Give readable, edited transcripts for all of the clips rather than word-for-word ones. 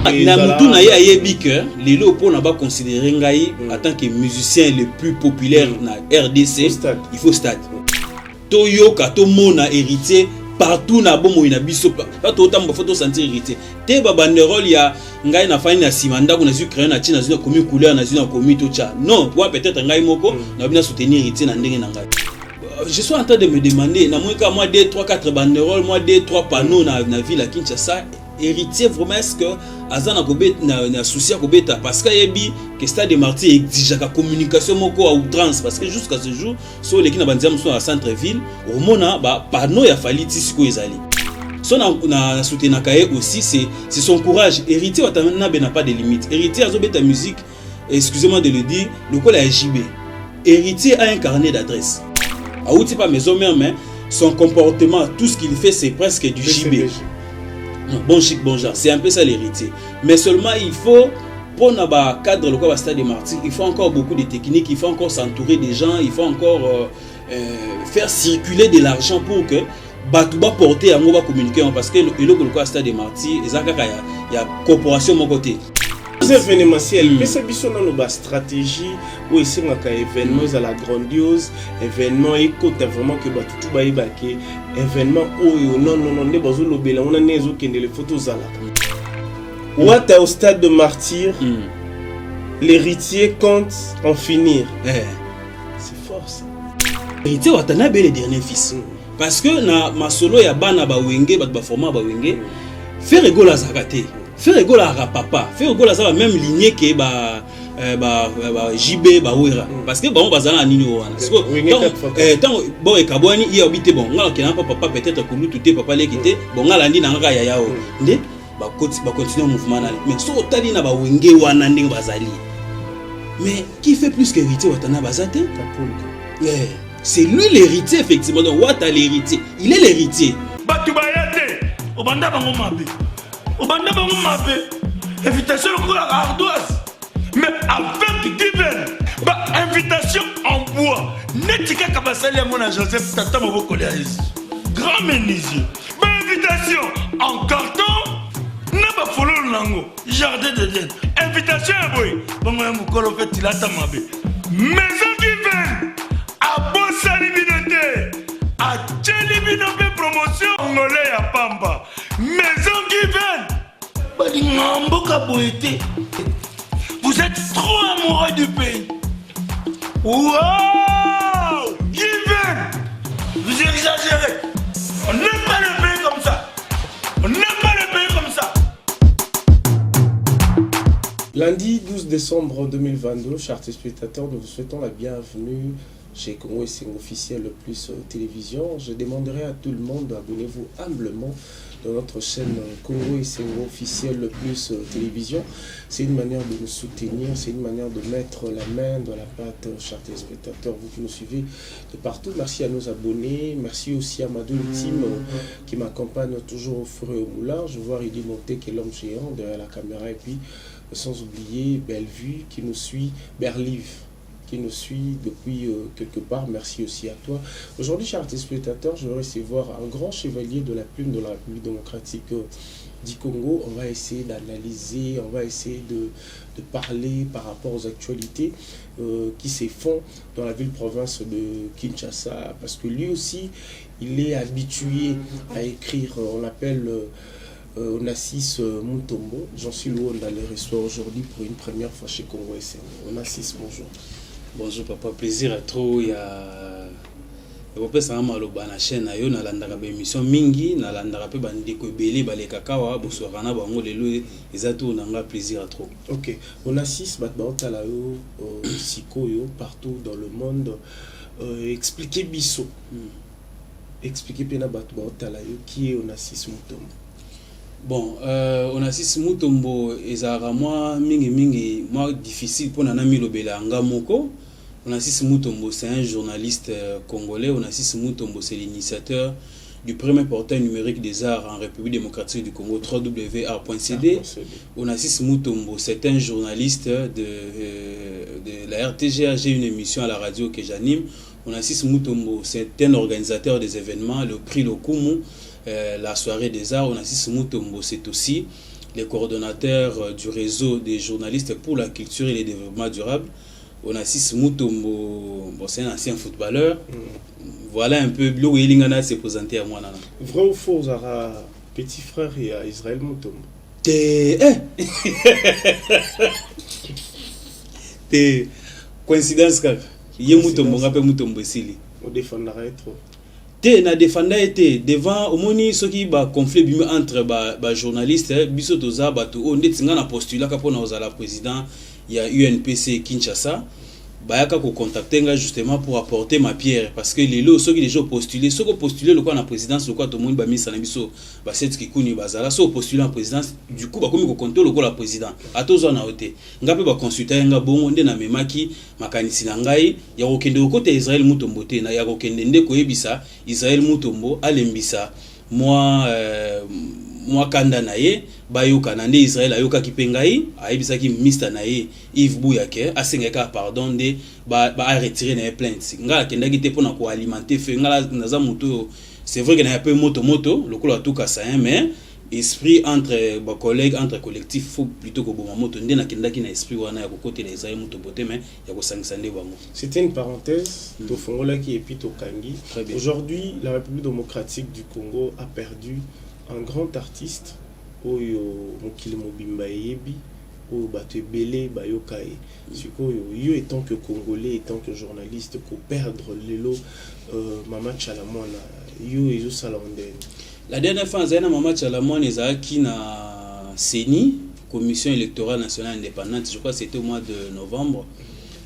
Na mutu na ye ayebi que lelo po na ba considérer ngai en tant que musicien le plus populaire na RDC, il faut stade. Toyoka to mona héritier partout na bomo ina biso pas tout temps photo sentir héritier. Te ba banderole ya ngai na fani na simanda ko na zu créer na tina zina commis couleur na zina commis to cha. Non, toi peut-être ngai moko na bina soutenir héritier na ndenge na ngai. Je suis en train de me demander, na moi 2 3 4 banderoles, moi 2 3 panneaux na ville à Kinshasa, héritier vraiment est-ce que azana ko bet na souci ko beta parce que yebi que Stade des Martyrs exige la communication moko à outrance parce que jusqu'à ce jour sur les qui na bandia muso à centre ville, au mona ba panneau ya faliti siko ezali. Son na soutenir kaye aussi c'est son courage. Héritier watana n'a pas de limite. Héritier azo beta musique, excusez-moi de le dire, le col est JB. Héritier a un carnet d'adresse. Aouti pas maison mère mais son comportement, tout ce qu'il fait c'est presque du JB. Bon chic, bon genre, c'est un peu ça l'héritier. Mais seulement il faut, pour le cadre le Stade des Martyrs, il faut encore beaucoup de techniques, il faut encore s'entourer des gens, il faut encore faire circuler de l'argent pour que Batouba porter à moi communiquer parce que le Stade des Martyrs, il y a coopération de mon côté. Événementiel, mais c'est bien dans stratégie où ici on a événement à la grandiose, événement écoute vraiment que tout va y baquer, événement où non ne besoin de l'obéla, on a né qui les photos à la. Ou à au Stade de Martyr, l'héritier compte en finir. C'est fort ça. L'héritier a tenu les derniers fils. Parce que na ma solo ya bana ba wenge ba format ba wenge, faire rigolo à Zakaté. Faire rigolo à papa, faire rigolo à ça même lignée que JB ba wera parce que bon bazana nini wana parce que tant bon e kabwani il habité bon ngala ke na papa peut-être que nous tout papa les quitter bon ngala ndi na ngaka ya yao nde ba continuer mouvement na mais so tali na ba wenge wana ndenge bazali mais qui fait plus que héritier watana bazate c'est lui l'héritier effectivement donc wata l'héritier il est l'héritier batu bayate obanda bango mabe obanda bango mabe invitation au ardoise mais avec divin bah invitation en bois netika kabasali mon Joseph tata maboko ya grand menuisier bah invitation en carton na ba fololo nango jardin de Dieu invitation boy bongo ya mukolo fait tilata mabe maison divine a bossa libinote a tchelibinope promotion ngolé ya pamba maison divine bali ngamboka boité. Vous êtes trop amoureux du pays. Wow! Given! Vous exagérez. On n'aime pas le pays comme ça. On n'aime pas le pays comme ça. Lundi 12 décembre 2022, chers téléspectateurs, nous vous souhaitons la bienvenue chez Congo SNG officiel le plus télévision. Je demanderai à tout le monde abonnez-vous humblement dans notre chaîne Congo SNG officiel le plus télévision. C'est une manière de nous soutenir, c'est une manière de mettre la main dans la pâte, chers téléspectateurs, vous qui nous suivez de partout. Merci à nos abonnés, merci aussi à Madou Ultime qui m'accompagne toujours au four et au moulin. Je vois Rudy Monté qui est l'homme géant derrière la caméra et puis sans oublier Bellevue qui nous suit, Berlive qui nous suit depuis quelque part. Merci aussi à toi. Aujourd'hui, chers téléspectateurs, je vais recevoir un grand chevalier de la plume de la République démocratique du Congo. On va essayer d'analyser, on va essayer de parler par rapport aux actualités qui se font dans la ville-province de Kinshasa. Parce que lui aussi, il est habitué à écrire, on l'appelle Onassis Mutombo. J'en suis loin d'aller recevoir aujourd'hui pour une première fois chez Congo SNG. Onassis, bonjour. Bonjour papa, plaisir à trop. Il y a Europé ça m'a loba na chaîne na yo na landaka ba émission mingi na landaka pe bandi ko belé balé kakawa bosorana bango lelo ezato nanga plaisir à trop. OK. Onassis batba la yo siko yo partout dans le monde expliquez biso. Expliquez pena batba la yo qui est Onassis Mutombo. Bon, Onassis Mutombo ezara moi mingi moi difficile pour nana milobela ngamoko. Onassis Mutombo c'est un journaliste congolais. Onassis Mutombo c'est l'initiateur du premier portail numérique des arts en République démocratique du Congo, www.art.cd. Onassis Mutombo c'est un journaliste de la RTGA. J'ai une émission à la radio que j'anime. Onassis Mutombo c'est un organisateur des événements, le prix Lokumu. La soirée des arts. Onassis Mutombo c'est aussi les coordonnateurs du réseau des journalistes pour la culture et le développement durable. On a Sis Mutombo, bon, c'est un ancien footballeur. Voilà un peu Blue Elingana s'est présenté à moi. Vrai ou faux, Zara, petit frère et à Israël Mutombo? T'es coïncidence car il y a Mutombo, on appelle Mutombo Sili. On défendra trop. Te na défenda été devant au moni ce qui ba conflit entre ba journalistes biso toza bato on ndetinga na postulat ka pona ozala président ya UNPC Kinshasa bayaka ko contacter nga justement pour apporter ma pierre parce que les lots ceux qui déjà postulé ceux qui postulé le quoi na présidence le quoi tout le monde ba misa na biso ba set ki kuni bazala so postulé en présidence du coup ba komi ko compter le quoi la président atozo na ote ngape ba consulter nga bongo nde na memaki makanisi na ngai ya kokende kote Israël Mutombo te na ya kokende nde koyebisa Israël Mutombo alembisa moi kanda na ye bayoka na nde Israël ayoka kipengai ayebisa ki ministre na ye Yves Bouyake asengeka pardon de ba retirer na plainte nga kenda ki te pona ko alimenter fe nga naza moto c'est vrai que na peu moto lokola tout ça mais esprit entre ba collègues entre collectif faut plutôt que bon moto nde na kenda ki na esprit wana ya ko côté les Israël Mutombo te mais ya ko sangisa nde bango. C'était une parenthèse to fongola qui et puis to kangi. Aujourd'hui la République démocratique du Congo a perdu un grand artiste oyo mokili mobimba yebi oyo bato ebele bayokai sikoyo yo étant que congolais étant que journaliste ko perdre lelo Mama Chalamwana yo ezo sala ndeni. La dernière fois Zaina Mama Chalamwana ezaki na CENI commission électorale nationale indépendante je crois que c'était au mois de novembre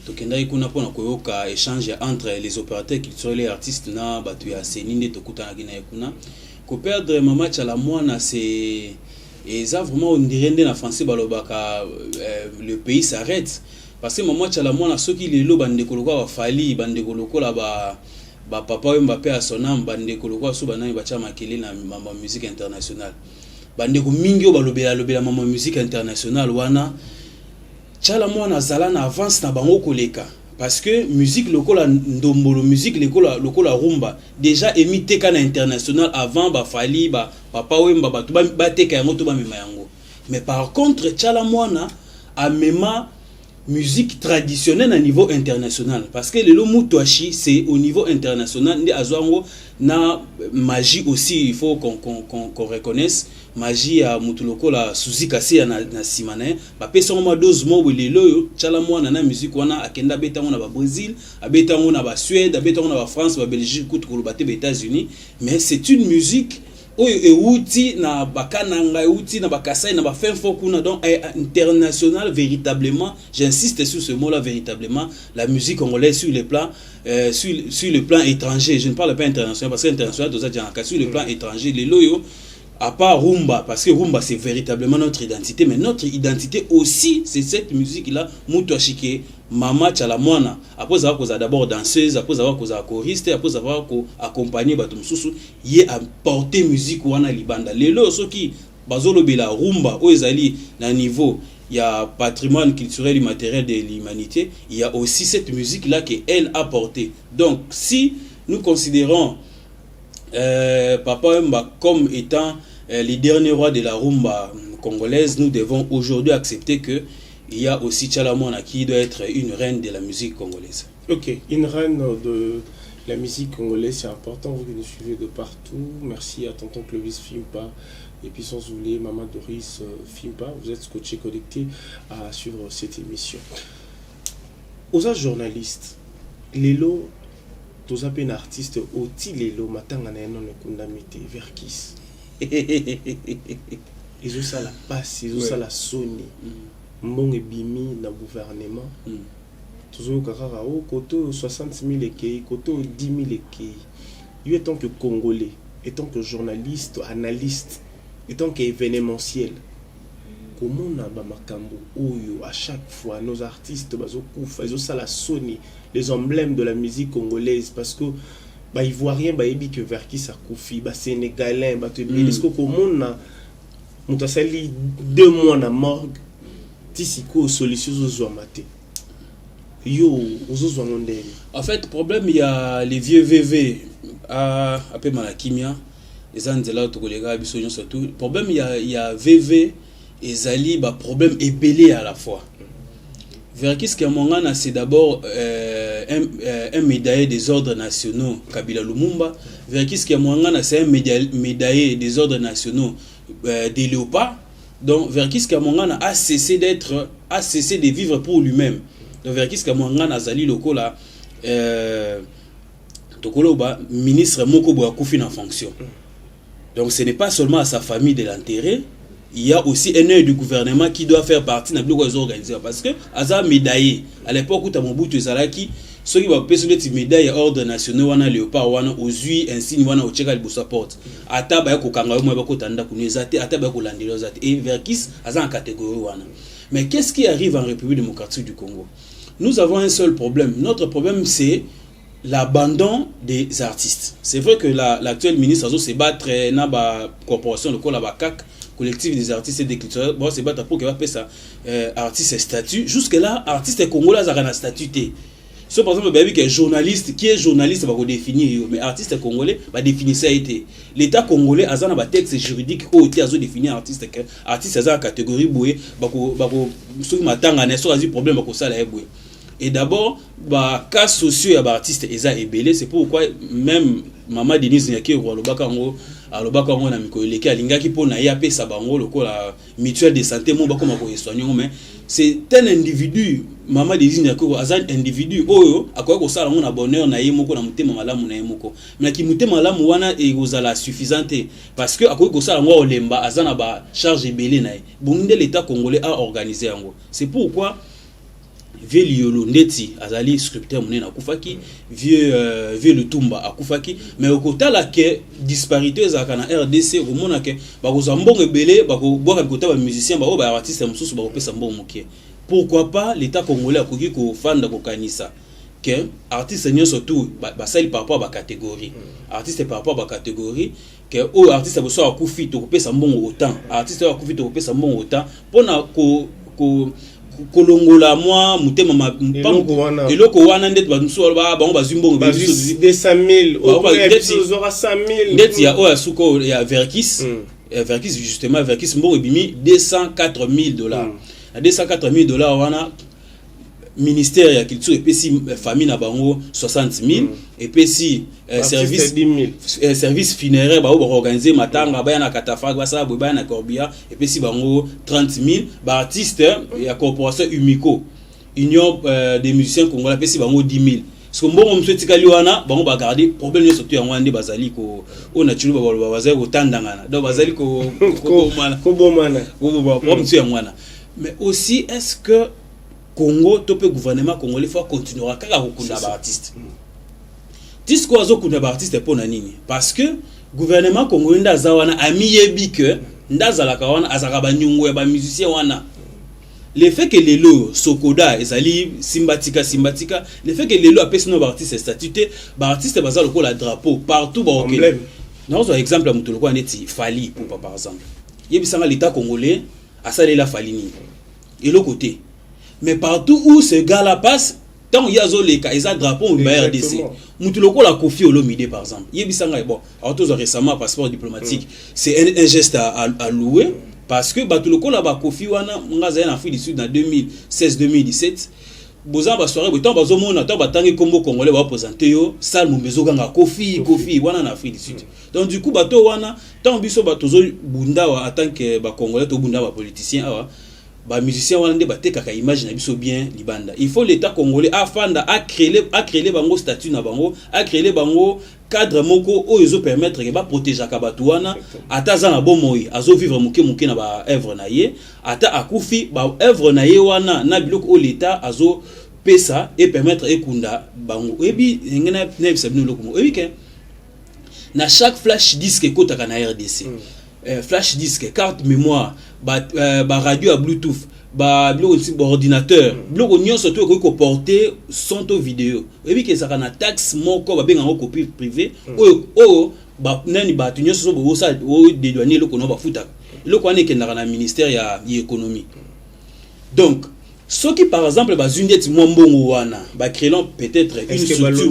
tokendaki kuna pona koyoka échange entre les opérateurs culturels et artistes na bato ya CENI nde tokutanaki na kuna ko perdre Mama Chalamwana c'est et ça vraiment on dirait en français balobaka le pays s'arrête parce que Mama Chalamwana ceux qui les lo bande koloko ba fali bande koloko la ba papa Mbappé à son âme bande koloko so bana ba chama kele na mama musique internationale bande ko mingi o balobela mama musique internationale wana Chalamwana zala na avance na bango koleka parce que musique lokola ndombolo musique lokola rumba déjà émité kana international avant ba fali ba papa wemba ba to ba teka yango to ba mema yango mais par contre Chalamwana a mema musique traditionnelle à niveau international parce que le Mutoashi c'est au niveau international ndi azwango na magie aussi il faut qu'on reconnaisse magie ya mutuloko la Suzy Kassé na simane ba pesa ngoma 12 mots lelo Chalamwana na musique wana akenda betango na ba Brésil abetango na ba Suède abetango na ba France ba Belgique kutu kolobate ba États-Unis mais c'est une musique oyo euti na bakananga euti na bakasai na ba fin fokuna donc international véritablement j'insiste sur ce mot là véritablement la musique congolaise sur le plan sur le plan étranger je ne parle pas international parce que international doza dianaka sur le plan étranger les loyo à part rumba parce que rumba c'est véritablement notre identité mais notre identité aussi c'est cette musique là Mutoashike Mama Chalamwana après avoir cause d'abord danseuse après avoir cause choriste après avoir accompagné bato mususu yé a porter musique wana libanda lelo soki bazolo bela rumba o ezali na niveau il y a patrimoine culturel et matériel de l'humanité il y a aussi cette musique là que elle a porté donc si nous considérons Papa Wemba comme étant les derniers rois de la rumba congolaise, nous devons aujourd'hui accepter que il y a aussi Chalamwana qui doit être une reine de la musique congolaise. Ok, une reine de la musique congolaise, c'est important, vous qui nous suivez de partout. Merci à tonton Clovis Fimpa et puis sans oublier Maman Doris Fimpa, vous êtes scotché connecté à suivre cette émission. Aux journalistes, Lelo tous un artiste oti lelo matanga na non kundamite verkis ils ont ça la passe ils ont ça la soni mbonge bimi na gouvernement toujours kakara o koto 60 000 ekei koto 10 000 ekei yo étant que congolais étant que journaliste analyste étant que événementiel comment na ba makambo oyo à chaque fois nos artistes bazokufa ils ont ça la soni les emblèmes de la musique congolaise parce que bah ivoirien bah ebi que Verkis a koufi bah sénégalais bah te est-ce que comment na mutasali 2 mois na morgue tisiko solution zo maté yo ozo ndeni en fait problème il y a les vieux VV à peu malakimia les anzela to kolega biso surtout problème il y a VV ezali ba problème ébélé à la fois. Verkis Kamongana, c'est d'abord un médaillé des ordres nationaux, Kabila Lumumba. Verkis Kamongana, c'est un médaillé des ordres nationaux des Léopards. Donc Verkis Kamongana a cessé de vivre pour lui-même. Donc Verkis Kamongana Zali Lokola Tokoloba, ministre Moko Boakoufi en fonction. Donc ce n'est pas seulement à sa famille de l'enterrer. Il y a aussi un œil du gouvernement qui doit faire partie de la organisation. Parce que, Aza médaillé, à l'époque où tu as mon bout de Zalaki, ceux qui vont payer des médailles à ordre national, wana léopard, wana aux huiles, insigne, wana au tchèque, il porte. Ata ba ko kangaru, moi ba ko tanda kunu zate, ata ba ko landelo zate. Et Verkis, Aza en catégorie wana. Mais qu'est-ce qui arrive en République démocratique du Congo? Nous avons un seul problème. Notre problème, c'est l'abandon des artistes. C'est vrai que l'actuel ministre Azo se battre dans la corporation, le col à CAC, collectif des artistes et des cultures, bon, c'est battre pour qu'il va payer ça, artiste et statut. Jusque-là, artiste congolais, ça a un statut. So, par exemple, que journaliste, qui est journaliste, va définir, mais artiste congolais, va définir ça. L'État congolais a un texte juridique qui a défini artiste. Artiste, c'est une catégorie, ceux qui m'attendent, il y a problème, et d'abord, cas sociaux et artistes, c'est pourquoi même Maman Denise Nyaki, Alobaka na mikoleke alingaki po na yape sabango lokola mutuelle de santé mo bakoma ko soigner mais c'est un individu Maman Denise Nyaki azan individu oyo akoya ko sala na bonheur na yemoko na mutema malamu na yemoko mais ki mutema malamu wana ekozala suffisante parce que akoya ko sala ngo olemba azana ba charge belé na ye bonde l'état congolais a organisé yango. C'est pourquoi vieux Liolo Ndeti azali scripteur munena akufaki vieux Lutumba akufaki mais au côté là que disparité za kana RDC au mona que ba ko zambongo belé ba ko boka côté ba musicien ba ba artiste mususu ba ko pesa mbongo mokie. Pourquoi pas l'état congolais akoki ko fanda ko kanisa que artiste nyo surtout ba sali par rapport à ba catégorie artiste par rapport à ba catégorie que o artiste bo so akufi to ko pesa mbongo autant artiste akufi to ko pesa mbongo autant pona ko kolongola moi mutema eloko wana ndet banso ba bango bazimbongo ba 200 000 au episode 100 000 ndet ya o asuko ya Verkis Verkis justement Verkis mbongo bimi $204 000 à $204 000 wana ministère ya culture et puis si famille na bango 60 000 et puis si service funéraire ba organiser matanga ba na Katafak ba ça ba na Corbia et puis si bango 30 000 ba artiste ya corporation Umiko union des musiciens congolais puis si bango 10 000 parce que mbongo msweti kali wana bango ba garder problème yo surtout ya ngwande bazali ko o na tshulu ba bazali ko tandangana donc bazali ko bomana problème ya ngwana. Mais aussi est-ce que Congo, le gouvernement congolais faut continuer à kunda ba artiste. Disco azo kunda ba artiste pour nini? Parce que gouvernement congolais ndaza wana amiyebi que ndaza la kawana azaka ba nyungu ya ba musicien wana. Le fait que lelo Sokoda ezali simbatika le fait que lelo apesi no ba artiste statuté ba artiste bazalo ko la drapeau partout ba okele. Dans un exemple à mutolo ko neti Fali pour par exemple. Yebisanga l'état congolais a salé la Fali ni. Et l'autre côté. Mais partout où ce gars-là passe, tant il y a les cas, ils ont drapeau au RDC. Moutuloko la Kofi Olomide par exemple. Yebisanga bon, alors récemment passeport diplomatique, c'est un geste à louer parce que Batuloko la ba Kofi wana ngaza en Afrique du Sud en 2016-2017. Boza ba soirée botan bazo mona ta batangi kombo congolais ba présenter yo sal mumbezo ganga Kofi wana en Afrique du Sud. Donc du coup bato wana tant biso batozo bunda wa en tant que ba congolais to bunda ba politicien awa. Ba musicien wana nde bateka image na biso bien libanda. Il faut l'état congolais afanda a créer bango statut na bango, a créer bango cadre moko o ezo permettre que ba protéger ka batu wana ata za na bomoi azo vivre muke na ba œuvre na ye ata akufi ba œuvre na ye wana na biloko o l'état azo pesa et permettre ekunda bango. Ebi ngena na bisabino lokmo. Ebi ke na chaque flash disque ekotaka na RDC. Flash disque, carte mémoire, radio à Bluetooth, ordinateur, surtout qu'on porter son vidéo. Et puis que ça a taxe moko ba benga copie privée. Nani ba tunyo so bo ça des douaniers le kono ba futa. Le koné ke na ministère ya économie. Donc soki par exemple bazundeti mbongo wana ba créant peut-être une structure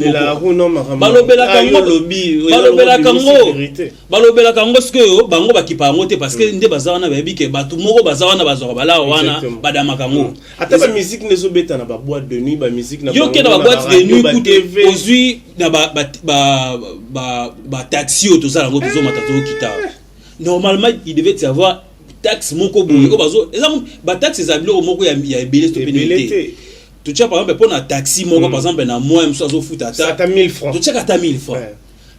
balobela kango sikoyo bango bakipa yango te parce que nde bazawana bayebi ke bato moko bazawana bazwa bala wana badama kango ata ba musique nezo beta na ba boîte de nuit ba musique na ba boîte de nuit coûte ozui na ba taxi autoza lango tozo matato kita normalement il devait y avoir taxe moko boye ko bazo exemple ba taxe za biloko moko ya ebele to pénalité tu tiens par exemple pour un taxi moko par exemple na moi mso azo futa ata 1000 francs tu tiens ata 1000 francs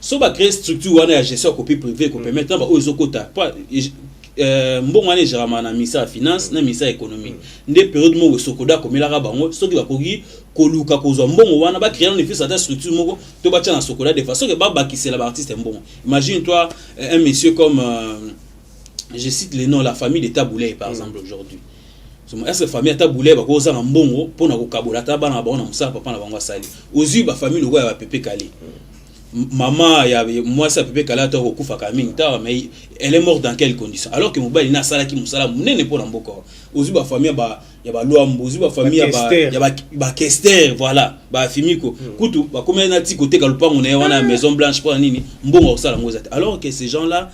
so ba créer structure wana ya gestion copie privée ko permettre ba ozo kota mbongo wana gérama na ministère finance na ministère économie nde période moko sokoda komelaka bango soki bakoki koluka kozwa mbongo wana ba créer une fille structure moko to ba tia na sokoda de façon que ba bakisela ba artiste mbongo. Imagine toi un monsieur comme je cite les noms, la famille de Taboulé par exemple aujourd'hui. Est-ce que la famille de Taboulé va causer un bon pour nous kabola taba na ba na musala papa na bango sali. Ozu ba famille le ya Pépé Kali. Maman ya moi ça Pépé Kali ta okufa kaming ta mais elle est morte dans quelles conditions alors que mobali na sala ki musala munene pour mboko. Ozu ba famille ba ya ba loambo ozu ba famille ya ba Kester voilà ba fimiko kutu ba comme na ti côté kalupango na wana Maison Blanche pour nini mbongo sala ngozate alors que ces gens là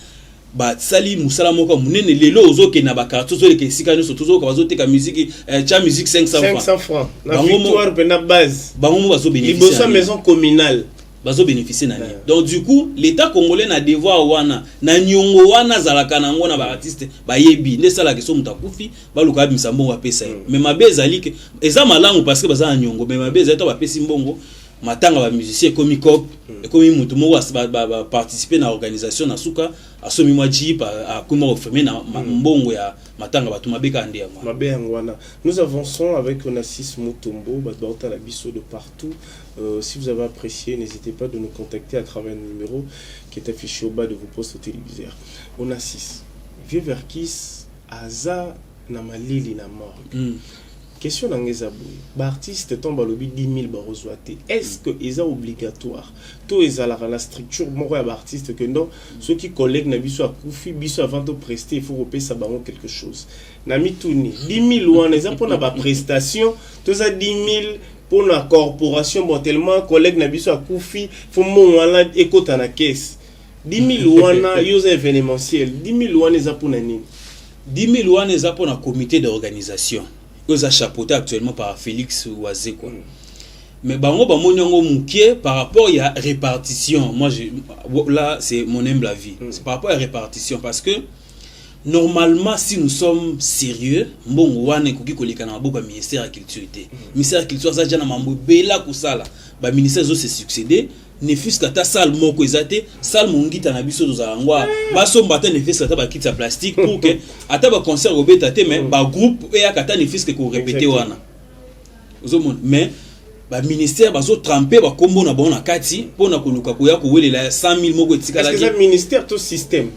ba sali musala moko munene lelo ozoke na ba karto zo ke sika no sotozo ka bazote ka musique cha musique 500 francs na victoire pe na base bango mo bazo bénéficier liboso maison communale bazo bénéficier na ni donc du coup l'état congolais na devoir wana na nyongo wana zalaka nango na ba artiste ba yebi ne sala ke so mutakufi ba luka bimisa mbongo apesa mais mabeza like eza malangu parce que baza nyongo mais mabeza to ba pesi mbongo matanga ba musicien comme cop comme mutu moko ba participer na organisation na suka asomi mwaji pa kuma ofeme na mbongo ya matanga batu mabeka ande yango mabe ngwana. Nous avançons avec Onassis Mutombo batota la biso de partout. Si vous avez apprécié, n'hésitez pas de nous contacter à travers le numéro qui est affiché au bas de vos postes téléviseurs. Onassis vieux verkis aza na malili na mort. Question d'Angeza Boui. L'artiste tombe à l'objet 10 000 barozoaté. Est-ce que c'est obligatoire? Tout est à la structure. Moi, l'artiste que non. Ceux qui collèguent n'habitent à Koufi, biso avant de prester, il faut repayer ça baron quelque chose. Nami Touni. 10 000 ouan, les pour la prestation. Tout ça 10 000 pour la corporation. Bon, tellement collègues n'habitent à Koufi, faut mon ouan écoute à la caisse. 10 000 ouan, ils ont événementiel. 10 000 ouan, les a pour nani. 10 000 ouan, les a pour un comité d'organisation. Ils ont chapeauté actuellement par Félix Oazé quoi. Mais bango bamonyango mukie par rapport à la répartition. Moi là c'est mon humble avis. C'est par rapport à la répartition parce que normalement si nous sommes sérieux, bon wane koki koleka na boka ministère de la culture té. Ministère de la culture ça déjà na mambo bela kusala. Ba ministère zo se succéder. Ne fût-ce qu'à ta salle moko ezate salle mongita na biso tozalangwa baso mbata ne fût-ce qu'à ba kit plastique pour que ata ba concert obeta te mais ba groupe e akata ne fût-ce que ko répéter wana ozomon mais ba ministère bazo tremper ba kombo na bon na kati pona koluka koya ko welela 100 000 moko etika la. Est-ce que le ministère tout système?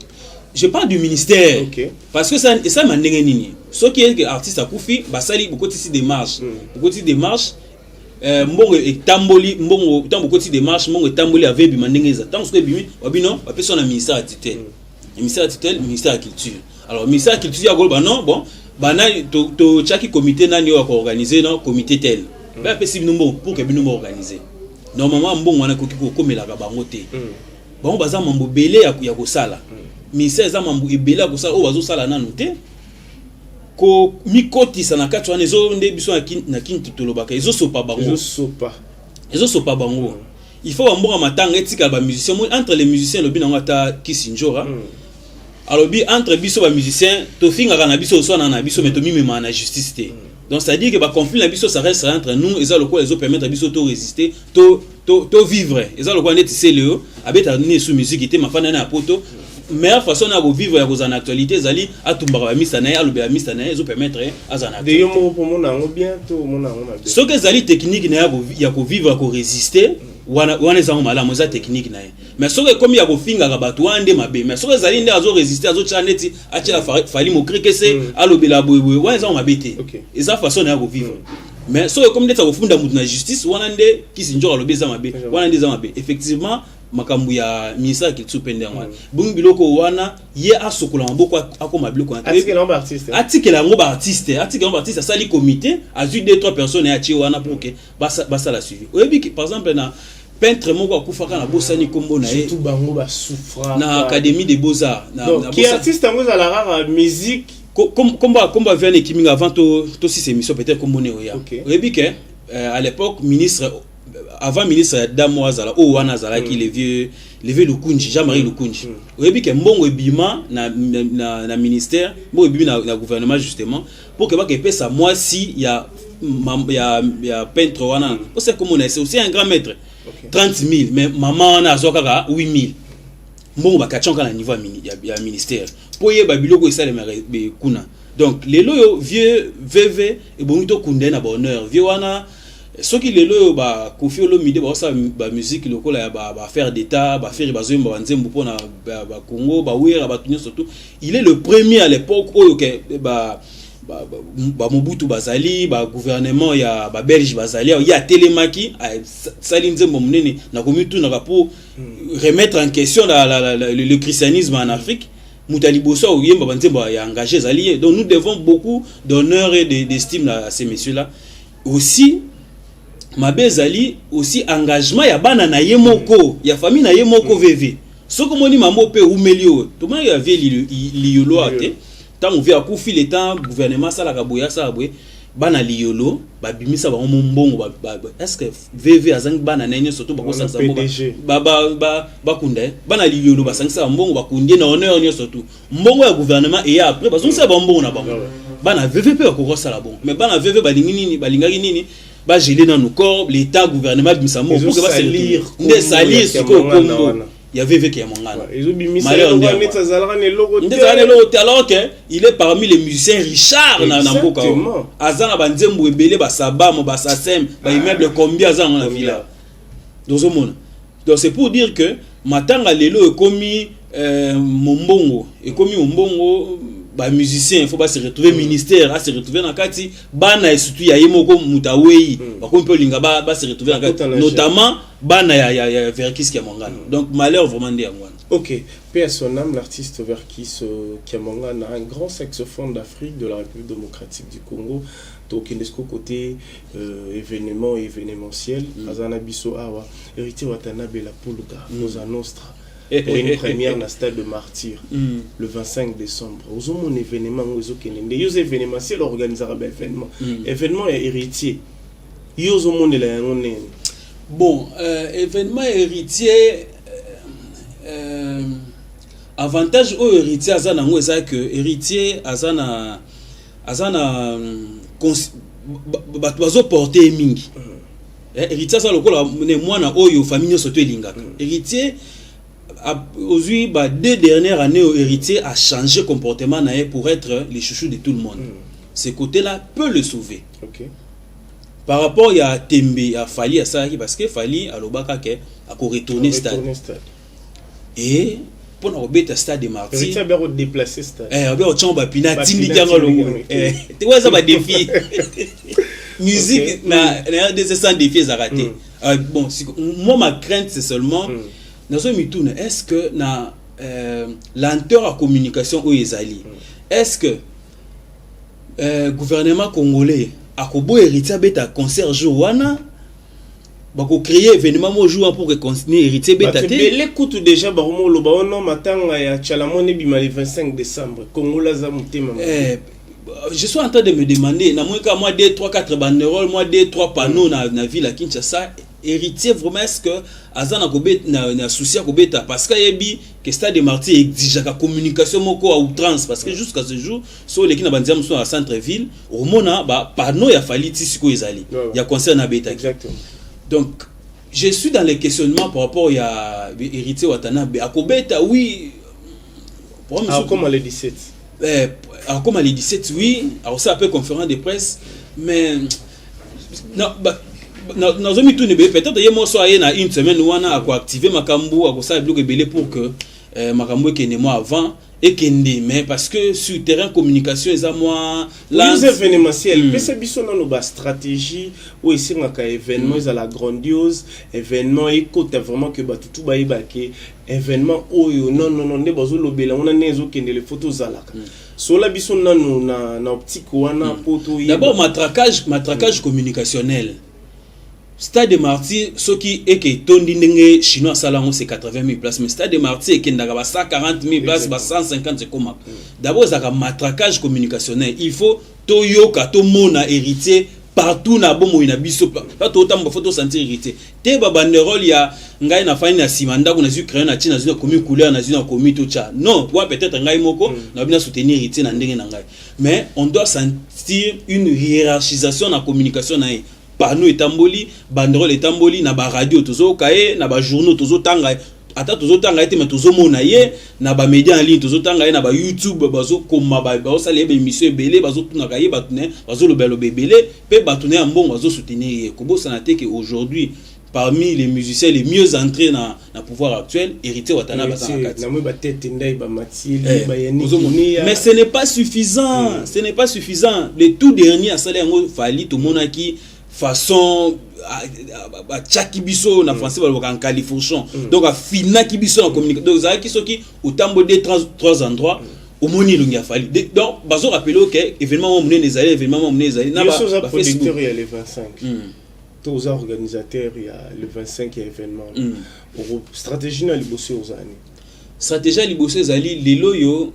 Je parle du ministère. Okay. Parce que ça m'a ndenge nini. Ce qui est artiste à Koufi ba sali beaucoup de démarches. Beaucoup de démarches mbongo etamboli mbongo tambo koti démarche mbongo etamboli avec bimandengeza tant que bimi wabino ba personne na ministère de tutelle ministère de tutelle ministère de la culture alors ministère de la culture ya golba non bon bana to chaki comité nani wa ko organiser non comité tel ba pesi bino pour que bino organiser normalement mbongo wana koki ko komela ka bango te bon baza mambo belé ya ko sala ministère za mambo ebela ko sala o bazo sala nanu te ko mikotisa na kati wana ezo nde biso na kintu tolobaka ezo sopa bango il faut mbonga matanga etika ba musiciens entre les musiciens lobi nango ata Kisinjora alors bi entre biso ba musiciens to finga kana biso so na biso meto mimema na justice te donc ça dit que ba conflit na biso ça reste entre nous et ça le quoi ezo permettre biso to résister to vivre et ça le quoi net c'est le abeta ni sous musique te mafana na poto meilleure façon na vivre ya kozana actualité zali atumbaka ba misa na ya lobe ba misa na ezo permettre azana de yo mo pour mon nango bien to mon nango na bien ce que zali technique na ya ko vivre ko résister wana ezango malamu za technique na mais ce que comme ya ko finga ka bato ande mabe mais ce que zali nde azo résister azo chaneti achela fali mo kreke se alobela boyeboy wana ezango mabete eza façon na ko vivre mais ce que comme nde ta ko funda mutu na justice wana nde Kisinjora lobe za mabe wana nde za mabe effectivement makambu ya ministère ya culture pende wana bongi biloko wana ye asokola maboko akoma biloko na article yango ba artiste sali comité azui 2-3 personnes ya chi wana pour que basa la suivi oyebi par exemple na peintre moko akufaka na bosani kombo na ye surtout bango ba souffra na académie des beaux-arts na qui artiste yango za la rare musique comme vient Kiminga avant to si ces émissions peut-être comme on est oya oyebi que à l'époque ministre avant ministre Damo Azala o wana Azala qui le vieux Lukunji Jean-Marie Lukunji oyebi que mbongo ebima na ministère mbongo ebima na gouvernement justement pour que ba ke pesa moi si ya peintre wana c'est comme on est c'est aussi un grand maître 30 000 mais maman wana azoka 8 000 mbongo ba kachonka na niveau ya ministère pour ye ba biloko esalema be kuna donc lelo yo vieux VV et bonito kunde na bonheur vieux wana soki lelo yo ba Koffi Olomide ba sa ba musique lokola ya ba faire d'état ba faire bazomba banzembo pona ba Congo ba wera ba tunyo surtout il est le premier à l'époque oyo ke ba Mobutu bazali ba gouvernement ya ba Belge bazali ya Télémaki sali nzembo munene na komitu na pour remettre en question le christianisme en Afrique Moutaliboso ou yemba banzembo ya engagé zali donc nous devons beaucoup d'honneur et d'estime à ces messieurs là aussi Mabezali aussi engagement ya bana na yemoko ya famille na yemoko VV soko moni mambo pe umelio to ma ya vie liolo ate tant on vient akufi le temps gouvernement sala ka boya sa bwe bana liolo ba bimisa ba mbongo est-ce que VV azang bana na nyo surtout ba ko sansa ba kunde bana liolo ba sansa mbongo ba kundie na honneur nyo surtout mbongo ya gouvernement et après ba zonsa ba mbongo na bango bana VV pe ko sala bon mais bana VV ba lingini ba lingaki nini ba gelé dans nos corps l'état gouvernement bimsamo pour que ba salir ce ko kombo il y avait VV qui est mongana alors que il est parmi les musiciens Richard na mboka azana banzembo ebele ba sabamo ba sasem ba immeuble combien azana na villa donc c'est pour dire que matanga lelo ekomi mombongo ba musicien il faut pas se retrouver ministère à se retrouver dans kati bana et surtout ya yemoko mutawei ba ko mpe linga ba se retrouver dans kati notamment bana ya Verkis Kiamongana donc malheur vraiment de ngwana. OK, paix à son âme l'artiste Verkis Kiamongana un grand saxophone d'Afrique de la République démocratique du Congo donc UNESCO côté événement événementiel azana biso awa héritier Watanabe la Pulga nos nostra pour une première dans stade de Martyr le 25 décembre. Aux mon événement aux okende. Yo événement c'est l'organisateur événement et héritier. Yo mon de la bon événement héritier avantage au héritier azana ngo eza que héritier azana bazo porter mingi. Héritier ça lokola mwana oyo famille soto elingaka. Héritier aujourd'hui, 2 dernières années, héritier a changé comportement pour être les chouchous de tout le monde. Ce côté-là peut le sauver. Okay. Par rapport à Tembe, à Fali, à ça, parce que Fali, à l'Obaka, a retourné au stade. Et pour nous remettre stade de Martyr. Héritier a déplacé stade. Tu vois ça, va défi. Musique, des sans défis à rater. Bon, moi, ma crainte, c'est seulement. Est-ce que na lenteur à communication au Ezali est-ce que gouvernement congolais a kobo héritier beta concert jour wana ba ko créer événement mo jour pour que continuer héritier beta té l'écoute déjà ba mo lo ba ono matanga ya chalamone bima le 25 décembre Congola za mutema je suis en train de me demander na moi 2 3 4 banderoles moi 2 3 panneaux na ville à Kinshasa héritier vraiment est-ce que azana kobet na souci à kobeta parce que yebi que stade de Martyr exige la communication moko à outrance parce que jusqu'à ce jour sur les qui na bandia muso à centre ville au mona ba panneau ya faliti siko ezali ya concert na beta exactement donc je suis dans les questionnements par rapport à héritier Watanabe à kobeta oui comme le 17 alors comme le 17 oui alors ça appelle conférence de presse mais non nous avons tout peut-être il y a moi soit na une semaine ou on a activer makambo à ça bloquer belé pour que makambo qui est moi avant et Kende, mais parce que sur le terrain communication, ils ont moins. Les événementiels, mais c'est bien une stratégie où ici on a événement, ils ont la grandiose, événement, et côté vraiment que tout va y baquer, événement, oh non, ne pas l'obéler, on a des les photos à la. Sur la bison, na optique ou na poto. D'abord, matraquage communicationnel. Stade de Martyrs, ce qui est que Tondinenge chinois salango c'est 80 000 places, mais Stade de Martyrs qui n'a 140 000 places, 150 c'est comment. D'abord, ça a un matraquage communicationnel. Il faut toyoka to mona héritier partout na bomo ina biso pas tout temps photo sentir héritier. Te ba banderole ya ngai na fani na simanda kuna zu créer na china zu na commis couleur na zu na commis tout ça. Non, toi peut-être ngai moko na bien soutenir héritier na ndenge na ngai. Mais on doit sentir une hiérarchisation na communication na panneau etamboli, banderole etamboli, na ba radio tozo kaye, na ba journaux tozo tanga, ata tozo tanga ete mais tozo mona ye, na ba média en ligne tozo tanga ye, na ba YouTube bazo koma ba sala ye ba émission ebele bazo tuna kaye batune, bazo lobelo bebele, pe batune ambon bazo soutenir ye. Kobo sanate que aujourd'hui parmi les musiciens les mieux entrés na pouvoir actuel, héritier watana bazana kati. Mais ce n'est pas suffisant, ce n'est pas suffisant. Le tout dernier à salaire fali tout monaki façon à Tchakibiso na français en Californie donc à Fina Kibiso en communication donc ça qui sont qui au tambo des trois endroits au moni lungi a fallu donc bazo rappeler que événement on les allés événement on les allés na ba producteur il y a le 25 tous les organisateurs il y a le 25 événement pour stratégie na libosé aux années stratégie libosé zali lelo yo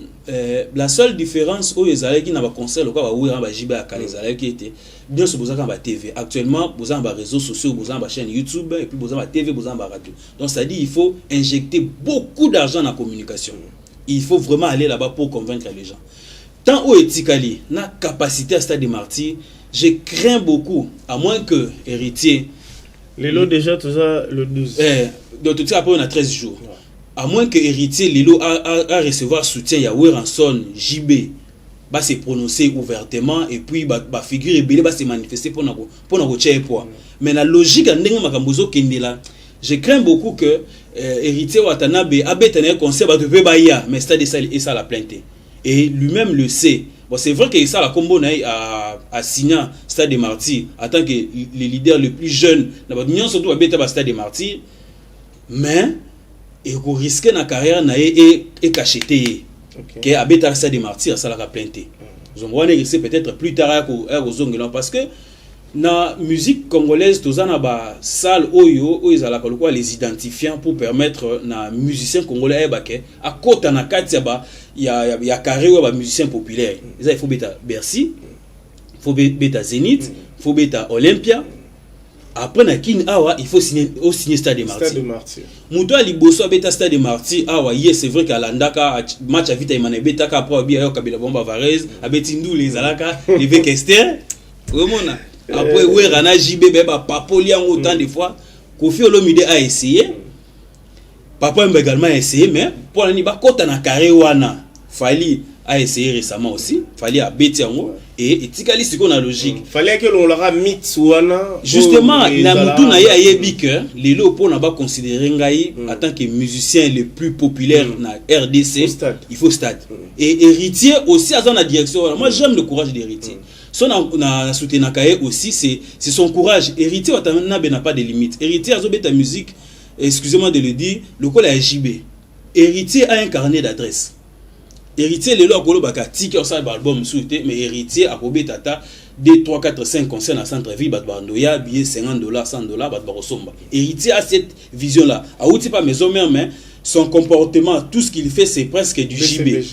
la seule différence où les allés qui n'a pas concert le quoi ba ouira ba jiba ka les allés qui était bien sûr vous avez TV actuellement vous avez réseaux sociaux vous avez chaîne YouTube et puis vous avez TV vous avez radio donc ça dit il faut injecter beaucoup d'argent dans la communication il faut vraiment aller là-bas pour convaincre les gens tant au éthicali na capacité à Stade de Martyrs je crains beaucoup à moins que héritier les lots déjà tout ça le 12 donc tout ça après on a 13 jours à moins que héritier Lilo a recevoir soutien ya Weranson JB va se prononcer ouvertement et puis ba figure rebelle va se manifester pour na recherche poids mais la logique ndenge makambozo kendela je crains beaucoup que héritier Watanabe abetana conseil ba devait baïa mais Stade et ça la plainte et lui-même le sait. Bon, c'est vrai que ça la combo a signé Stade de Martyrs en tant que le leader le plus jeune na ba surtout abeta Stade de Martyrs mais et qu'on risque na carrière na et cacheté que abeta Stade de Martyrs ça la plainte zongwana risque peut-être plus tard au zongela parce que na musique congolaise tozana ba salle oyo ezala quoi les identifiants pour permettre na musicien congolais bake à kota na kati ba ya carrière ba musicien populaire il faut beta Bercy faut beta Zénith faut beta Olympia. Après na kin awa il faut signer Stade de Martyrs. Muto ali boso abeta Stade de Martyrs awa yes c'est vrai qu'alandaka match à vita imane beta ka pro bia yo kabila bomba Varese abeti ndou les alaka les Vekester vraiment après ouais rana JB beba papoli en autant de fois Kofi Olomide a essayé Papa m'a également essayé mais pour la niba kota na carré wana Fali a essayé récemment aussi Fali a bêté en haut et etikali c'est qu'on a logique fallait que l'on l'aura mis wana justement na mutu na ya yebi que lelo po na ba considérer ngai en tant que musicien le plus populaire na RDC il faut Stade et héritier aussi à la direction moi j'aime le courage d'héritier son na soutenir kaye aussi c'est son courage héritier n'a pas de limite héritier azobeta musique excusez-moi de le dire le col a JB héritier a un carnet d'adresse héritier lelo akolo baka ticket ça album souté mais héritier akobe tata 2 3 4 5 concerts dans centre ville bat bandoya billet $50 $100 bat barosomba héritier a cette vision là a outi pas maison mère mais son comportement tout ce qu'il fait c'est presque du JB